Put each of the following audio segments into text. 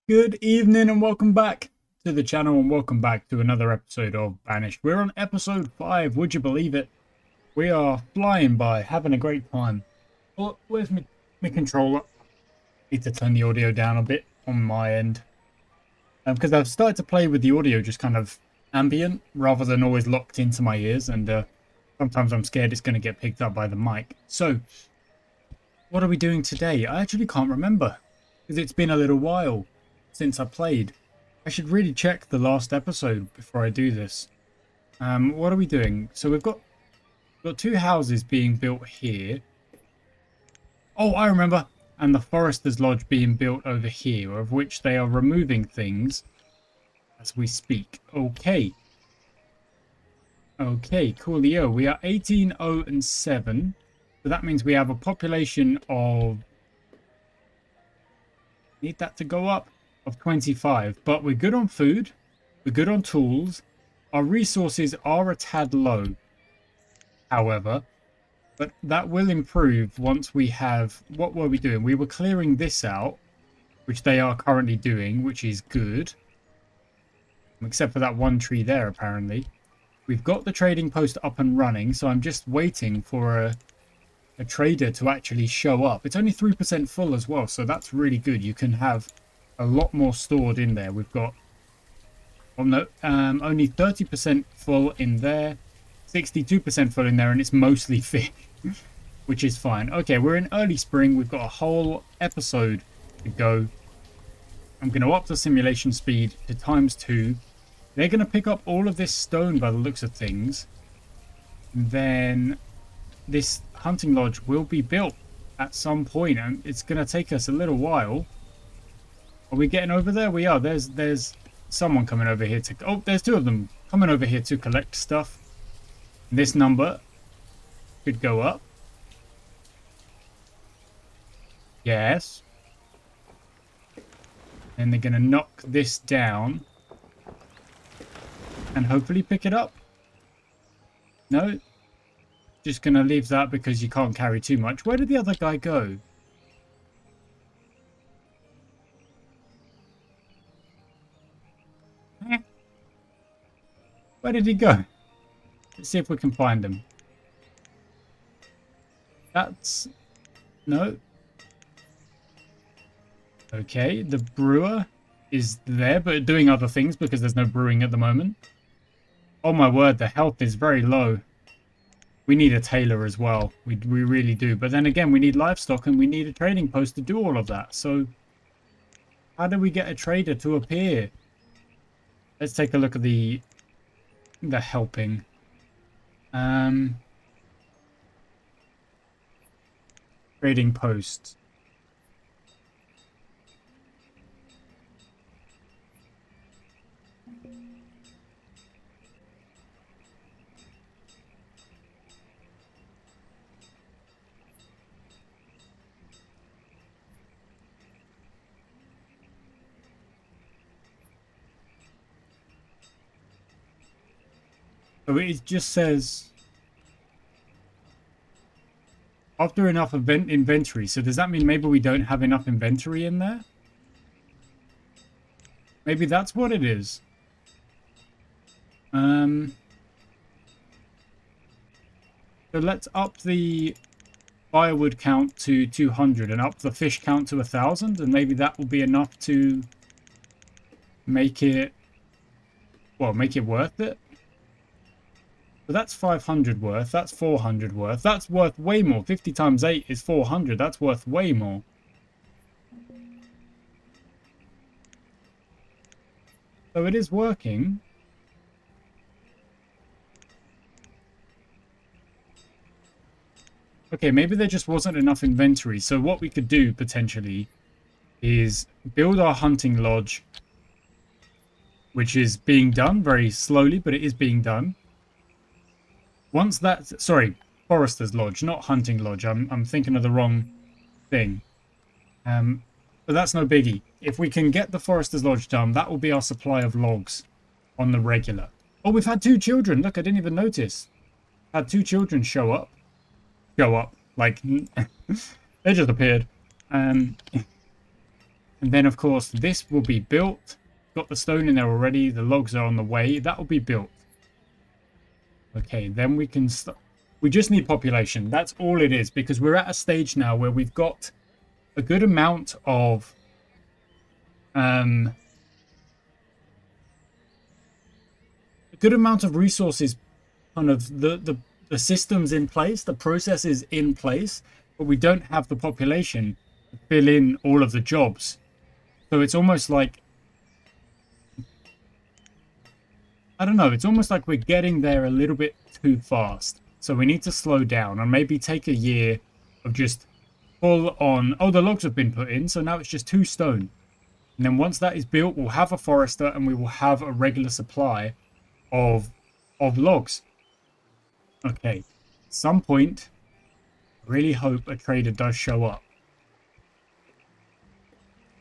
Good evening and welcome back to the channel and welcome back to another episode of Banished. We're on episode 5, would you believe it? We are flying by, having a great time. Oh, where's my controller? Need to turn the audio down a bit on my end. Because I've started to play with the audio just kind of ambient rather than always locked into my ears, and sometimes I'm scared it's going to get picked up by the mic. So, what are we doing today? I actually can't remember because it's been a little while since I played. I should really check the last episode before I do this. What are we doing? So we've got two houses being built here. Oh, I remember. And the Forester's Lodge being built over here, of which they are removing things as we speak. Okay. Okay, coolio. We are 18, 0, and 7. So that means we have a population of... Need that to go up. Of 25, but we're good on food, we're good on tools, our resources are a tad low, however, but that will improve once we have... What were we doing? We were clearing this out, which they are currently doing, which is good, except for that one tree there apparently. We've got the trading post up and running, so I'm just waiting for a trader to actually show up. It's only 3% full as well, so that's really good. You can have a lot more stored in there. We've got only 30% full in there, 62% full in there, and it's mostly fish, which is fine. Okay, we're in early spring. We've got a whole episode to go. I'm going to up the simulation speed to ×2. They're going to pick up all of this stone by the looks of things. And then this hunting lodge will be built at some point, and it's going to take us a little while. Are we getting over there? We are. There's someone coming over here to... Oh, there's two of them coming over here to collect stuff. This number could go up. Yes. And they're going to knock this down. And hopefully pick it up. No. Just going to leave that because you can't carry too much. Where did the other guy go? Where did he go? Let's see if we can find him. That's... No. Okay, the brewer is there, but doing other things because there's no brewing at the moment. Oh my word, the health is very low. We need a tailor as well. We really do. But then again, we need livestock and we need a trading post to do all of that. So, how do we get a trader to appear? Let's take a look at the helping. Trading post. So it just says after enough inventory. So does that mean maybe we don't have enough inventory in there? Maybe that's what it is. So let's up the firewood count to 200 and up the fish count to 1,000, and maybe that will be enough to make it, well, make it worth it. So that's 500 worth, that's 400 worth, that's worth way more. 50 times 8 is 400, that's worth way more. So it is working. Okay, maybe there just wasn't enough inventory. So what we could do, potentially, is build our hunting lodge, which is being done very slowly, but it is being done. Once that... Sorry, Forester's Lodge, not Hunting Lodge. I'm thinking of the wrong thing. But that's no biggie. If we can get the Forester's Lodge done, that will be our supply of logs on the regular. Oh, we've had 2 children. Look, I didn't even notice. Had 2 children show up. Like, they just appeared. And then, of course, this will be built. Got the stone in there already. The logs are on the way. That will be built. Okay, then we can start. We just need population. That's all it is, because we're at a stage now where we've got a good amount of resources, kind of the systems in place, the processes in place, but we don't have the population to fill in all of the jobs. So it's almost like, I don't know, it's almost like we're getting there a little bit too fast. So we need to slow down and maybe take a year of just full on, oh, the logs have been put in, so now it's just 2 stone. And then once that is built, we'll have a forester and we will have a regular supply of logs. Okay, at some point, I really hope a trader does show up.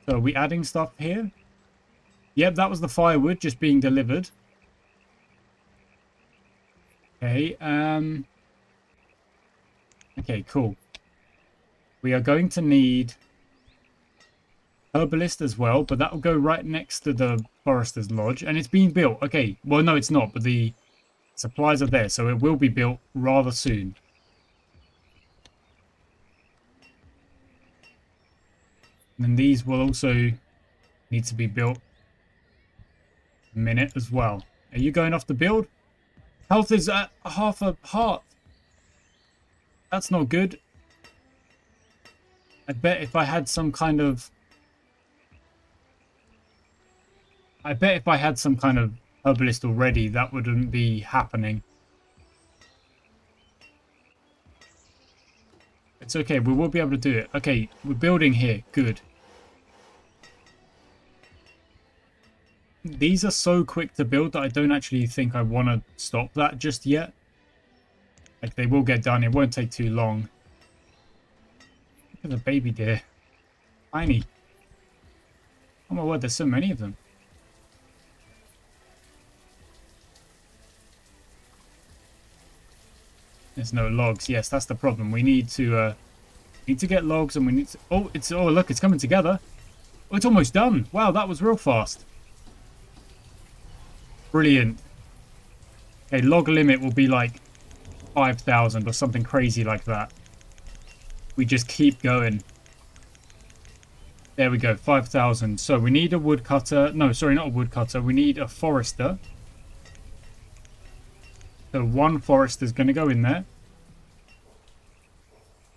So are we adding stuff here? Yep, that was the firewood just being delivered. Okay, okay, cool. We are going to need herbalist as well, but that will go right next to the forester's lodge, and it's being built. Okay, well, no, it's not, but the supplies are there, so it will be built rather soon. And then these will also need to be built in a minute as well. Are you going off the build? Health is at half a heart. That's not good. I bet if I had some kind of... herbalist already, that wouldn't be happening. It's okay, we will be able to do it. Okay, we're building here. Good. These are so quick to build that I don't actually think I want to stop that just yet. Like, they will get done. It won't take too long. Look at the baby deer. Tiny. Oh my word, there's so many of them. There's no logs. Yes, that's the problem. We need to get logs, and we need to... Oh, oh, look, it's coming together. Oh, it's almost done. Wow, that was real fast. Brilliant. Okay, log limit will be like 5,000 or something crazy like that. We just keep going. There we go, 5,000. So we need a woodcutter. No, sorry, not a woodcutter. We need a forester. So 1 forester is going to go in there.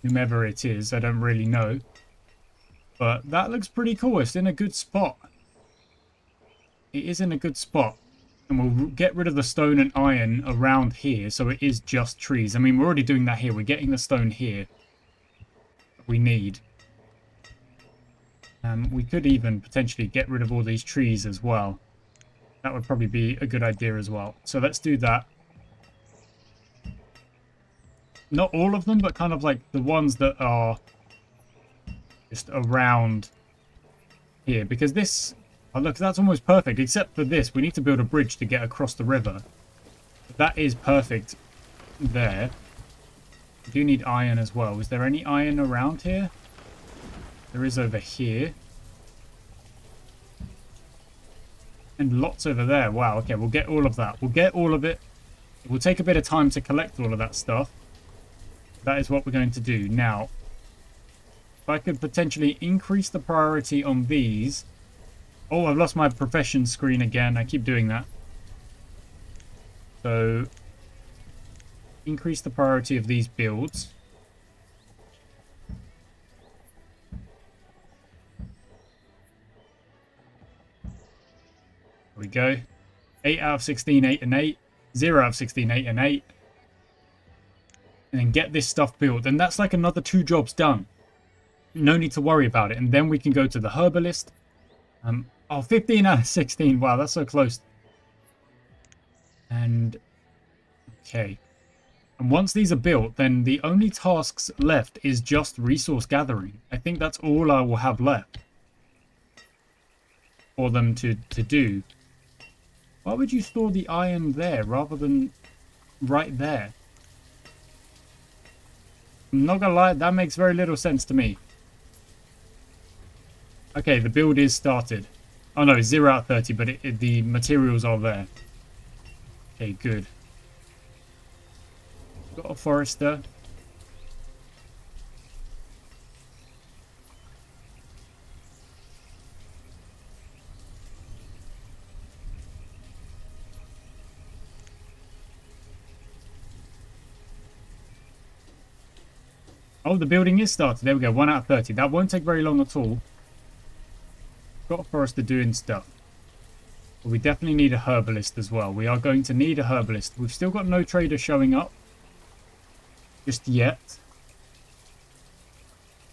Whomever it is, I don't really know. But that looks pretty cool. It's in a good spot. It is in a good spot. And we'll get rid of the stone and iron around here, so it is just trees. I mean, we're already doing that here. We're getting the stone here that we need. We could even potentially get rid of all these trees as well. That would probably be a good idea as well. So let's do that. Not all of them, but kind of like the ones that are just around here. Because this... Oh, look, that's almost perfect, except for this. We need to build a bridge to get across the river. That is perfect there. We do need iron as well. Is there any iron around here? There is over here. And lots over there. Wow, okay, we'll get all of that. We'll get all of it. It will take a bit of time to collect all of that stuff. That is what we're going to do. Now, if I could potentially increase the priority on these... Oh, I've lost my profession screen again. I keep doing that. So, increase the priority of these builds. There we go. 8 out of 16, 8 and 8. 0 out of 16, 8 and 8. And then get this stuff built. And that's like another 2 jobs done. No need to worry about it. And then we can go to the herbalist. Oh, 15 out of 16. Wow, that's so close. And, okay. And once these are built, then the only tasks left is just resource gathering. I think that's all I will have left for them to do. Why would you store the iron there rather than right there? I'm not gonna lie, that makes very little sense to me. Okay, the build is started. Oh no, 0 out of 30, but the materials are there. Okay, good. Got a forester. Oh, the building is started. There we go, 1 out of 30. That won't take very long at all. Got a forester doing stuff. But we definitely need a herbalist as well. We are going to need a herbalist. We've still got no trader showing up. Just yet.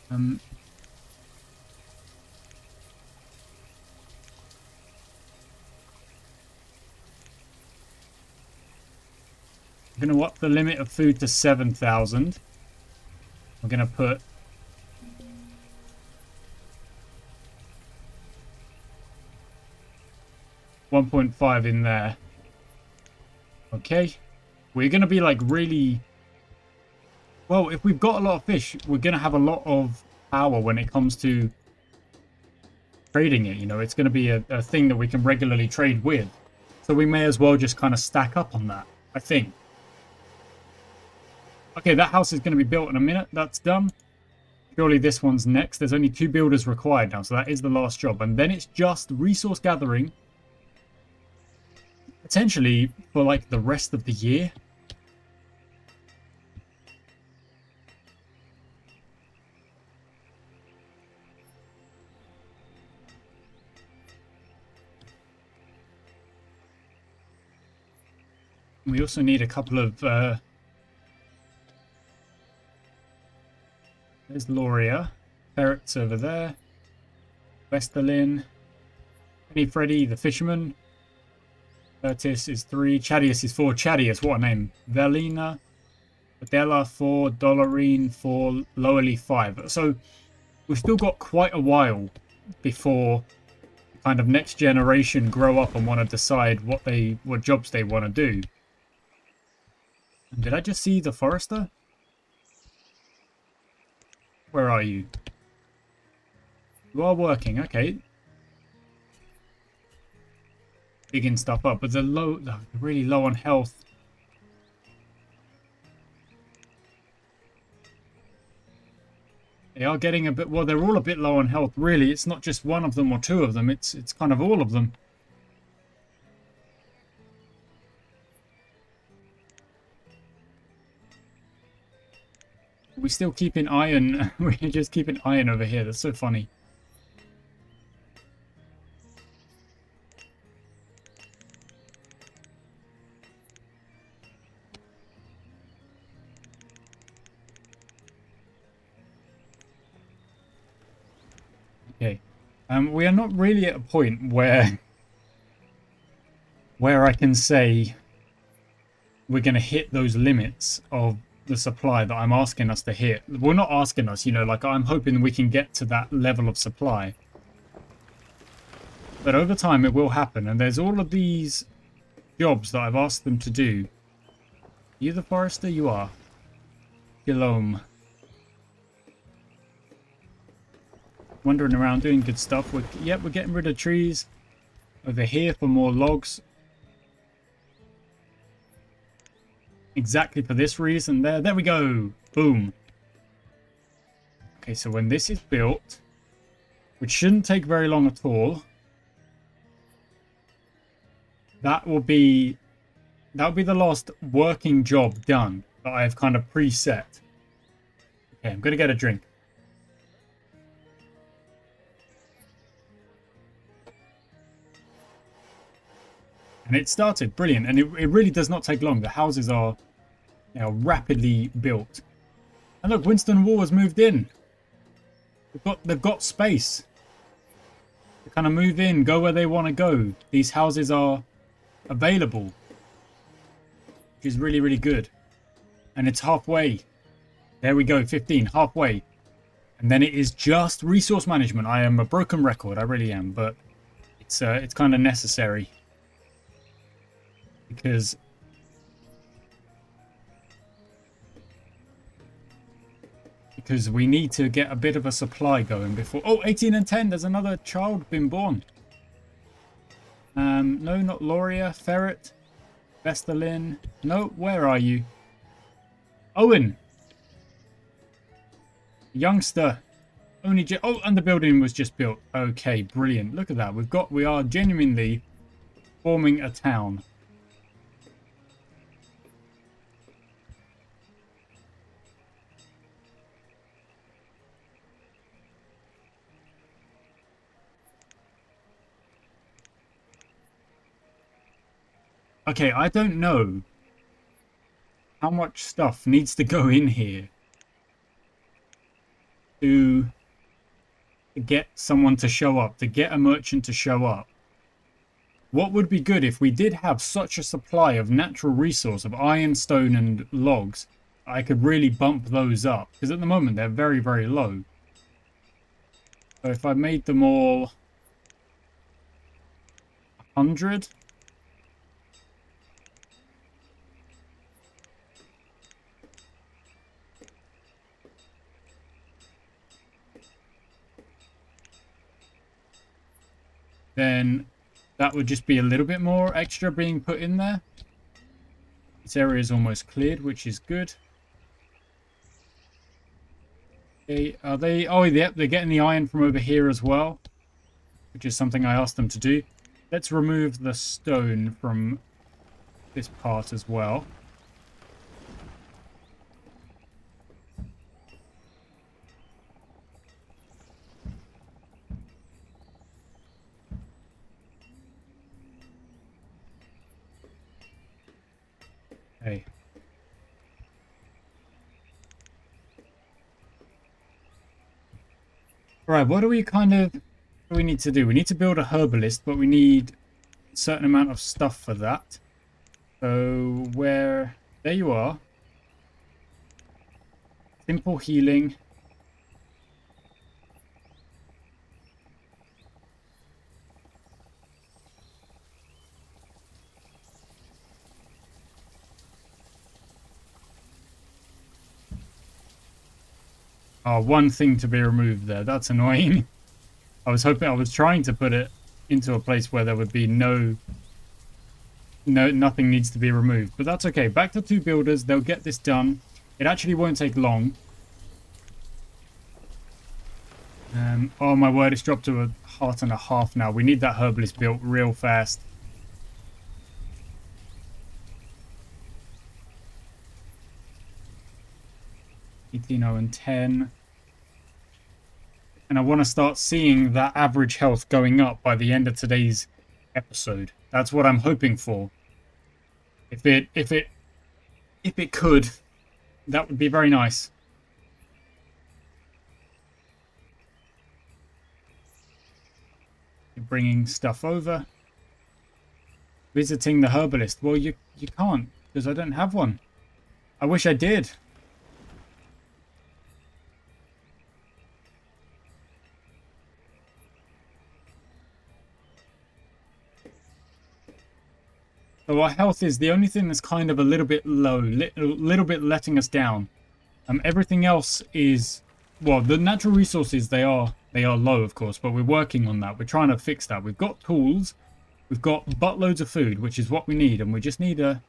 I'm going to up the limit of food to 7,000. I'm going to put 1.5 in there. Okay. We're going to be like really... Well, if we've got a lot of fish, we're going to have a lot of power when it comes to trading it. You know, it's going to be a thing that we can regularly trade with. So we may as well just kind of stack up on that, I think. Okay, that house is going to be built in a minute. That's done. Surely this one's next. There's only 2 builders required now, so that is the last job. And then it's just resource gathering. Potentially for like the rest of the year. We also need a couple of... There's Loria. Ferret's over there. Westerlin. Penny Freddy, the fisherman. Curtis is 3. Chadius is 4. Chadius, what a name. Velina. Adela 4. Dollarine 4. Lowerly 5. So we've still got quite a while before kind of next generation grow up and want to decide what jobs they want to do. And did I just see the forester? Where are you? You are working, okay. Digging stuff up, but they're really low on health. They are getting a bit, well, they're all a bit low on health, really. It's not just one of them or 2 of them, it's kind of all of them. We still keeping iron. We're just keeping iron over here. That's so funny. Okay. We are not really at a point where I can say we're going to hit those limits of the supply that I'm asking us to hit. We're not asking us, you know, like I'm hoping we can get to that level of supply. But over time it will happen, and there's all of these jobs that I've asked them to do. Are you the forester? You are. Shalom. Wandering around doing good stuff. We're getting rid of trees. Over here for more logs. Exactly for this reason there. There we go. Boom. Okay, so when this is built, which shouldn't take very long at all, that'll be the last working job done that I've kind of preset. Okay, I'm gonna get a drink. And it started. Brilliant. And it really does not take long. The houses are, you know, rapidly built. And look, Winston Wall has moved in. They've got space to kind of move in, go where they want to go. These houses are available, which is really, really good. And it's halfway. There we go, 15, halfway. And then it is just resource management. I am a broken record, I really am, but it's kind of necessary. Because you because we need to get a bit of a supply going before... Oh, 18 and 10. There's another child been born. No, not Loria. Ferret. Vestalin. No, where are you? Owen. Youngster. Oh, and the building was just built. Okay, brilliant. Look at that. We are genuinely forming a town. Okay, I don't know how much stuff needs to go in here to get someone to show up, to get a merchant to show up. What would be good if we did have such a supply of natural resource of iron, stone, and logs, I could really bump those up. Because at the moment, they're very, very low. So if I made them all 100... then that would just be a little bit more extra being put in there. This area is almost cleared, which is good. Okay, are they... Oh, yep, they're getting the iron from over here as well, which is something I asked them to do. Let's remove the stone from this part as well. Okay. Right, what do we need to do? We need to build a herbalist, but we need a certain amount of stuff for that. So there you are. Simple healing. Oh, one thing to be removed there. That's annoying. I was trying to put it into a place where there would be nothing needs to be removed. But that's okay. Back to 2 builders. They'll get this done. It actually won't take long. Oh my word, it's dropped to a 1.5 now. We need that herbalist built real fast. 18, 0, and 10. And I want to start seeing that average health going up by the end of today's episode. That's what I'm hoping for. If it could, that would be very nice. You're bringing stuff over. Visiting the herbalist. Well, you can't, because I don't have one. I wish I did. So our health is the only thing that's kind of a little bit low, little bit letting us down. Everything else is, well, the natural resources, they are low, of course, but we're working on that. We're trying to fix that. We've got tools, we've got buttloads of food, which is what we need, and we just need a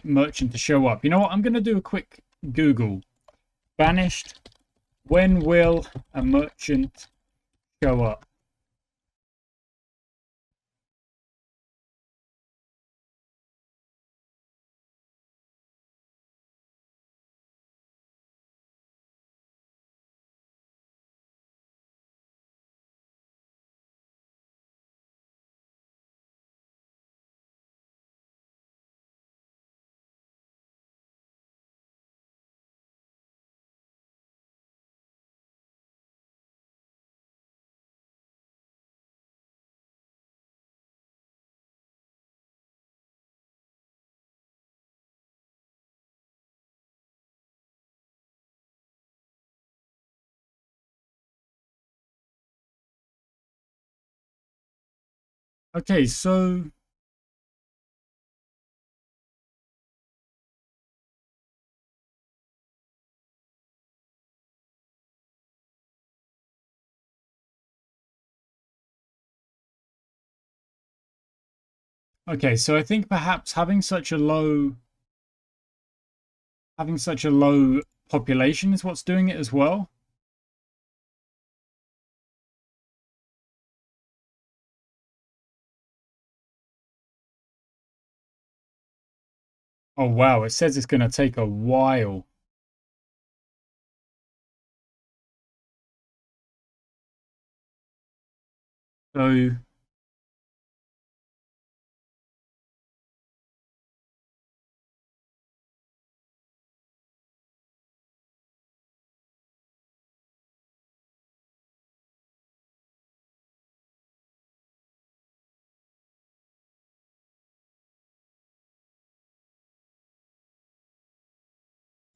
merchant to show up. You know what? I'm going to do a quick Google. Banished. When will a merchant show up? Okay, so Okay, so I think perhaps having such a low population is what's doing it as well. Oh wow, it says it's going to take a while. So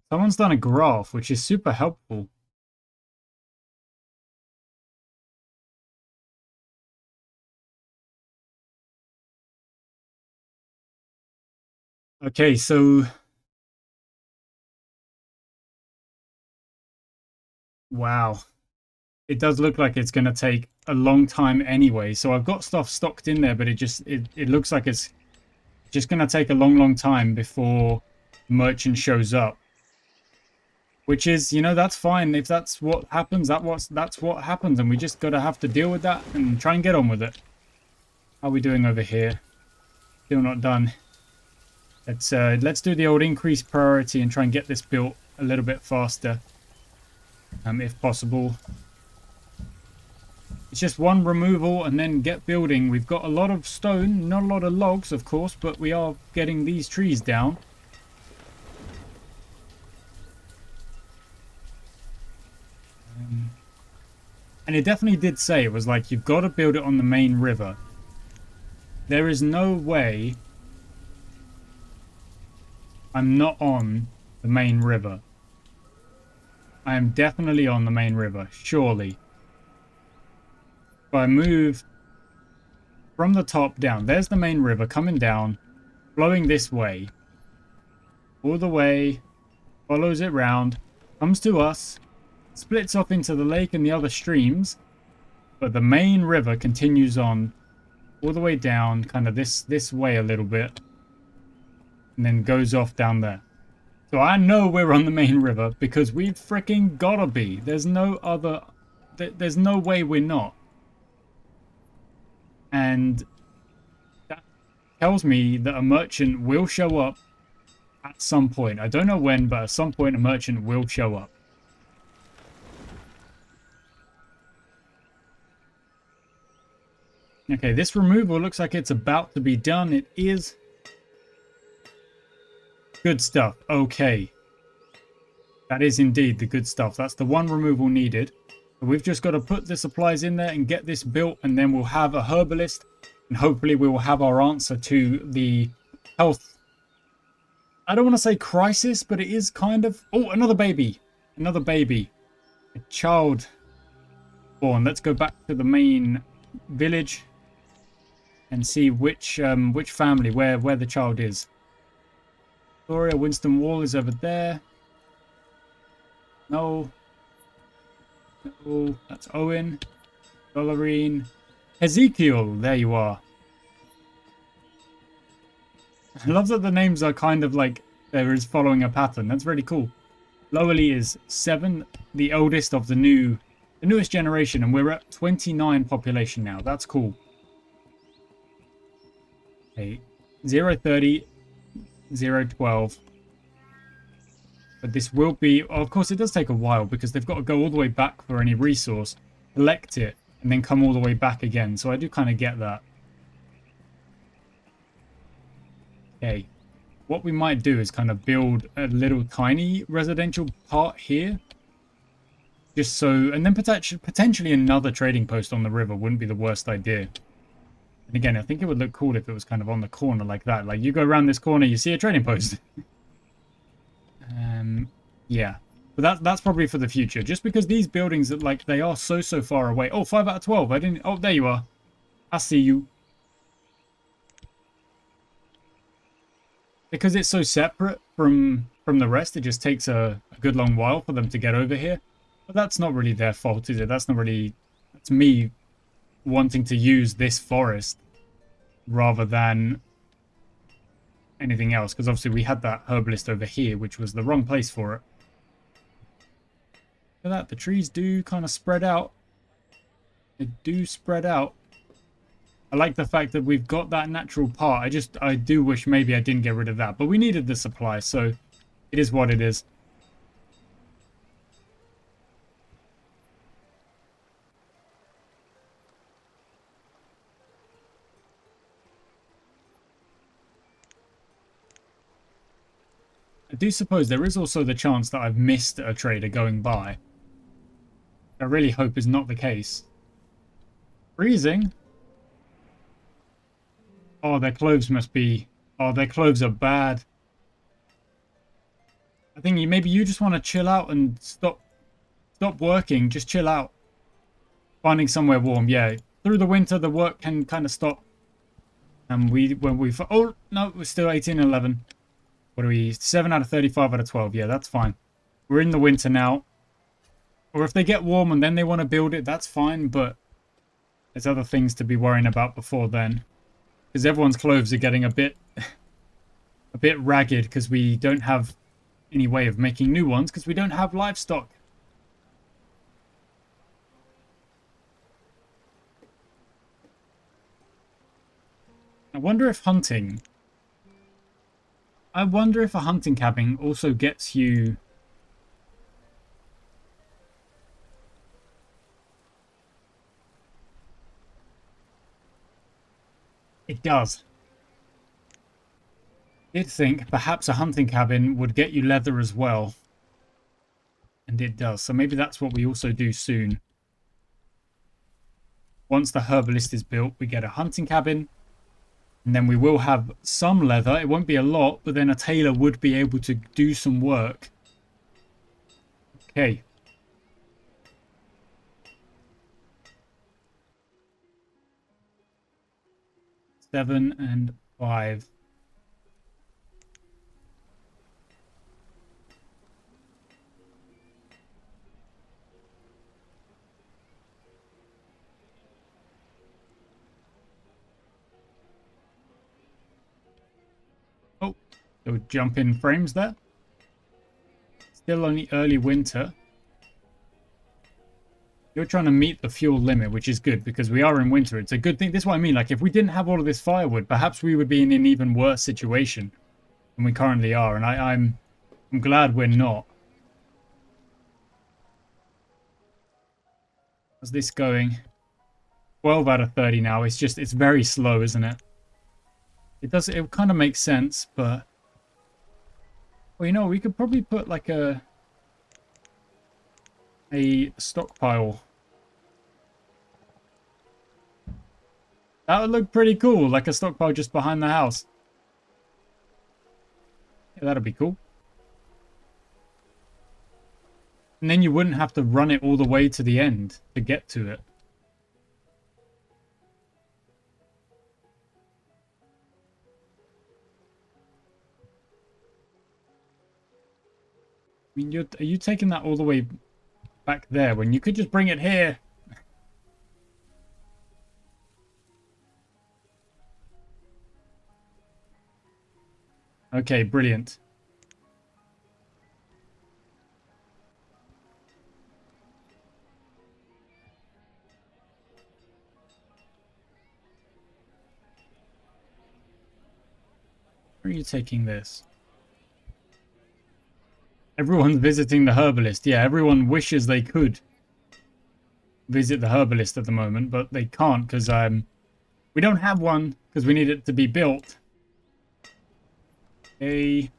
someone's done a graph, which is super helpful. Okay, so wow. It does look like it's going to take a long time anyway. So I've got stuff stocked in there, but it looks like it's just going to take a long time before merchant shows up. Which is, that's fine. If that's what happens, that's what happens, and we just gotta have to deal with that and try and get on with it. How are we doing over here? Still not done. Let's do the old increased priority and try and get this built a little bit faster, if possible. It's just one removal and then get building. We've got a lot of stone, not a lot of logs, of course, but we are getting these trees down. And it definitely did say, it was like, you've got to build it on the main river. There is no way I'm not on the main river. I am definitely on the main river, surely. If I move from the top down, there's the main river coming down, flowing this way. All the way, follows it round, comes to us, splits off into the lake and the other streams, but the main river continues on all the way down, kind of this way a little bit, and then goes off down there. So I know we're on the main river because we've freaking gotta be. There's no way we're not. And that tells me that a merchant will show up at some point. I don't know when, but at some point a merchant will show up. Okay, this removal looks like it's about to be done. It is. Good stuff. Okay. That is indeed the good stuff. That's the one removal needed. We've just got to put the supplies in there and get this built, and then we'll have a herbalist, and hopefully we will have our answer to the health. I don't want to say crisis, but it is kind of... Oh, another baby. Another baby. A child born. Let's go back to the main village and see which family, where the child is. Victoria, Winston Wall is over there. No. No, that's Owen. Dollarine. Ezekiel, there you are. I love that the names are kind of like there is following a pattern. That's really cool. Lowerly is 7, the oldest of the newest generation, and we're at 29 population now. That's cool. Okay, 030, 012. But this will be, of course, it does take a while because they've got to go all the way back for any resource, collect it, and then come all the way back again. So I do kind of get that. Okay, what we might do is kind of build a little tiny residential part here. Just so, and then potentially another trading post on the river wouldn't be the worst idea. And again, I think it would look cool if it was kind of on the corner like that. Like, you go around this corner, you see a trading post. Yeah. But that's probably for the future. Just because these buildings, like, they are so far away. Oh, 5 out of 12. I didn't... Oh, there you are. I see you. Because it's so separate from the rest, it just takes a good long while for them to get over here. But that's not really their fault, is it? That's not really... That's me wanting to use this forest rather than anything else, because obviously we had that herbalist over here, which was the wrong place for it. Look at that, the trees do kind of spread out. They do spread out. I like the fact that we've got that natural part. I do wish maybe I didn't get rid of that, but we needed the supply, so it is what it is. I do suppose there is also the chance that I've missed a trader going by. I really hope is not the case. Freezing? Oh, their clothes must be... Oh, their clothes are bad. I think maybe you just want to chill out and stop working. Just chill out. Finding somewhere warm, yeah. Through the winter, the work can kind of stop. And oh, no, we're still 18-11. What are we? 7 out of 35 out of 12. Yeah, that's fine. We're in the winter now. Or if they get warm and then they want to build it, that's fine. But there's other things to be worrying about before then. Because everyone's clothes are getting a bit ragged because we don't have any way of making new ones because we don't have livestock. I wonder if hunting... I wonder if a hunting cabin also gets you... It does. I did think perhaps a hunting cabin would get you leather as well. And it does. So maybe that's what we also do soon. Once the herbalist is built, we get a hunting cabin. And then we will have some leather. It won't be a lot, but then a tailor would be able to do some work. Okay. Seven and 5. Oh, so jump in frames there. Still only early winter. You're trying to meet the fuel limit, which is good because we are in winter. It's a good thing. This is what I mean. Like, if we didn't have all of this firewood, perhaps we would be in an even worse situation than we currently are. And I'm glad we're not. How's this going? 12 out of 30 now. It's very slow, isn't it? It kind of makes sense, but... Well, you know, we could probably put like a stockpile. That would look pretty cool, like a stockpile just behind the house. Yeah, that'd be cool. And then you wouldn't have to run it all the way to the end to get to it. I mean, are you taking that all the way back there when you could just bring it here? Okay, brilliant. Where are you taking this? Everyone's visiting the herbalist. Yeah, everyone wishes they could visit the herbalist at the moment, but they can't because we don't have one because we need it to be built. It's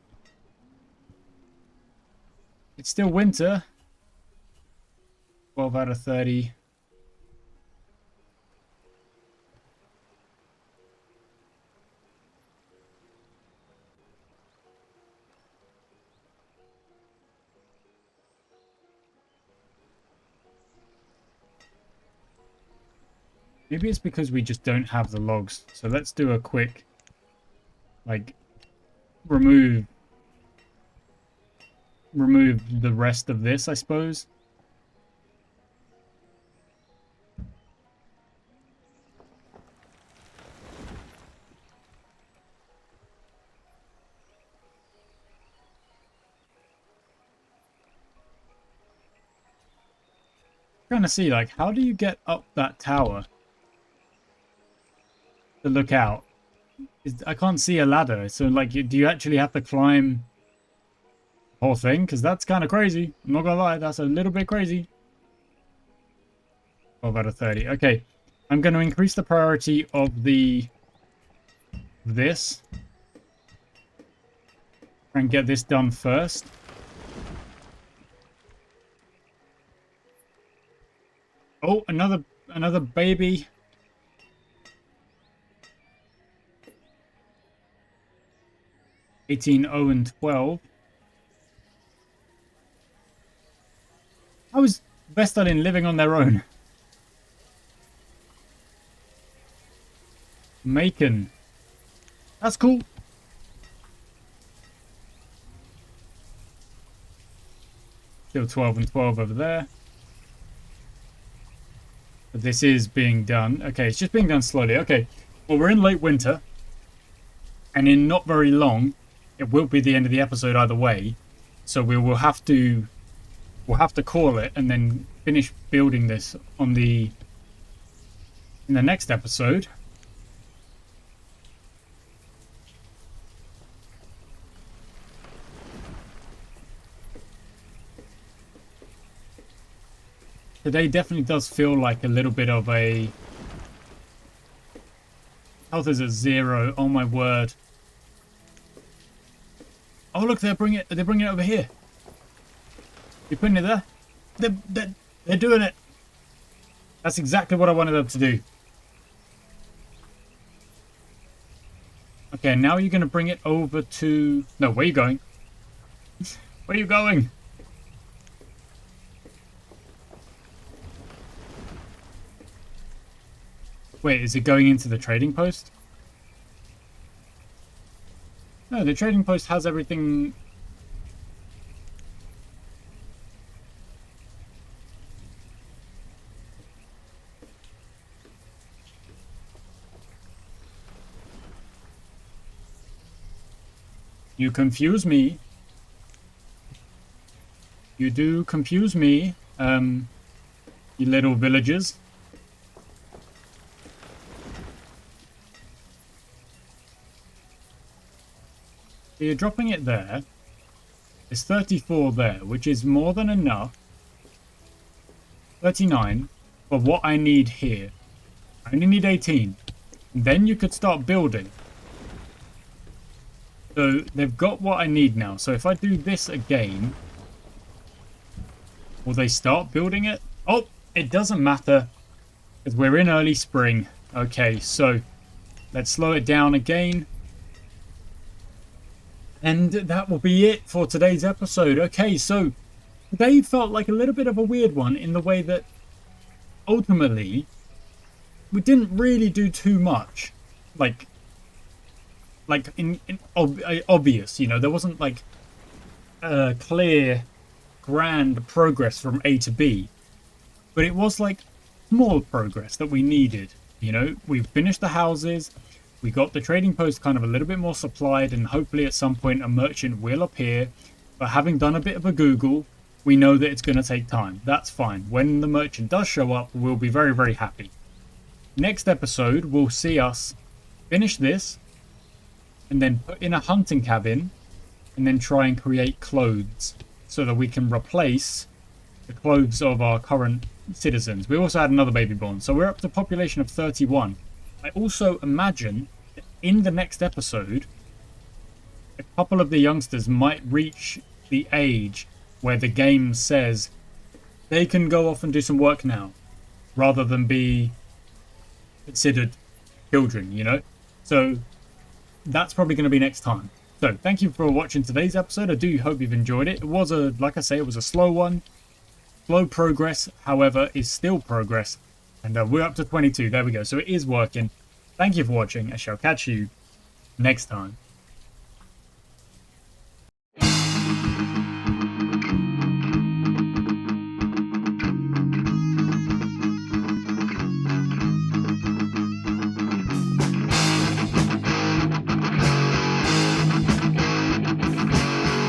still winter. 12 out of 30. Maybe it's because we just don't have the logs. So let's do a quick, like, remove the rest of this, I suppose. trying to see, like, how do you get up that tower to look out? I can't see a ladder. So, like, do you actually have to climb the whole thing? Because that's kind of crazy. I'm not gonna lie, that's a little bit crazy. 12 out of 30. Okay, I'm going to increase the priority of this. Try and get this done first. Oh, another baby. 18, 0, and 12. How is Vestalin living on their own? Macon. That's cool. Still 12 and 12 over there. But this is being done. Okay, it's just being done slowly. Okay, well, we're in late winter. And in not very long, it will be the end of the episode either way. So we'll have to call it and then finish building this in the next episode. Today definitely does feel like a little bit of a... Health is at 0. Oh my word. Oh look, they're bringing it over here. You're putting it there? They're doing it. That's exactly what I wanted them to do. Okay, now you're going to bring it over to... No, where are you going? Where are you going? Wait, is it going into the trading post? No, the trading post has everything... You confuse me. You do confuse me, you little villagers. So you're dropping it there. It's 34 there, which is more than enough. 39 for what I need here. I only need 18. Then you could start building. So they've got what I need now. So if I do this again, will they start building it? Oh, it doesn't matter because we're in early spring. Okay, so let's slow it down again. And that will be it for today's episode. Okay, so today felt like a little bit of a weird one in the way that ultimately we didn't really do too much. Like obvious, you know, there wasn't like a clear, grand progress from A to B. But it was like small progress that we needed. You know, we finished the houses. We got the trading post kind of a little bit more supplied, and hopefully at some point a merchant will appear. But having done a bit of a Google, we know that it's going to take time. That's fine. When the merchant does show up, we'll be very, very happy. Next episode, we'll see us finish this, and then put in a hunting cabin, and then try and create clothes so that we can replace the clothes of our current citizens. We also had another baby born, so we're up to a population of 31. I also imagine that in the next episode, a couple of the youngsters might reach the age where the game says they can go off and do some work now, rather than be considered children, you know? So that's probably going to be next time. So thank you for watching today's episode. I do hope you've enjoyed it. It was like I say, it was a slow one. Slow progress, however, is still progress. And we're up to 22. There we go. So it is working. Thank you for watching. I shall catch you next time.